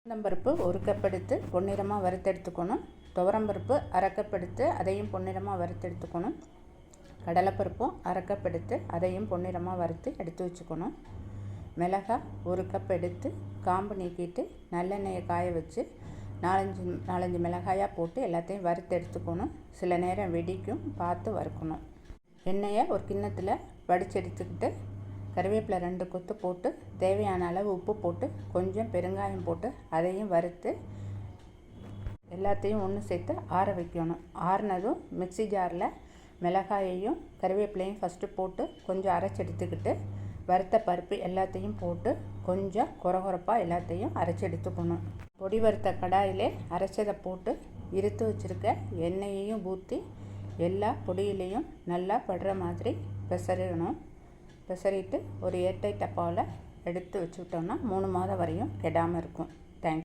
உளுந்தம்பருப்பு ஒரு கப் எடுத்து பொன்னிறமாக வறுத்தெடுத்துக்கணும். துவரம்பருப்பு அரை கப் எடுத்து அதையும் பொன்னிறமாக வறுத்தெடுத்துக்கணும். கடலைப்பருப்பும் அரை கப் எடுத்து அதையும் பொன்னிறமாக வறுத்து எடுத்து வச்சுக்கணும். மிளகாய் ஒரு கப் எடுத்து காம்பு நீக்கிட்டு நல்லெண்ணெயை காய வச்சு நாலஞ்சு மிளகாயாக போட்டு எல்லாத்தையும் வறுத்து எடுத்துக்கணும். சில நேரம் வெடிக்கும், பார்த்து வறுக்கணும். எண்ணெயை ஒரு கிண்ணத்தில் வடித்து எடுத்துக்கிட்டு கருவேப்பிலை 2 கொத்து போட்டு தேவையான அளவு உப்பு போட்டு கொஞ்சம் பெருங்காயம் போட்டு அதையும் வறுத்து எல்லாத்தையும் ஒன்று சேர்த்து ஆற வைக்கணும். ஆறினதும் மிக்ஸி ஜாரில் மிளகாயையும் கருவேப்பிலையும் ஃபஸ்ட்டு போட்டு கொஞ்சம் அரைச்சி எடுத்துக்கிட்டு வறுத்த பருப்பு எல்லாத்தையும் போட்டு கொஞ்சம் கொரகொரப்பாக எல்லாத்தையும் அரைச்சி எடுத்துக்கணும். பொடி வறுத்த கடாயிலே அரைச்சதை போட்டு இருத்து வச்சுருக்க எண்ணெயையும் ஊற்றி எல்லா பொடியிலையும் நல்லா படுற மாதிரி பெசரிட்டு ஒரு ஏர்டைட் டப்பாவில் எடுத்து வச்சுக்கிட்டோம்னா 3 மாதம் வரையும் கெடாமல் இருக்கும். தேங்க்ஸ்.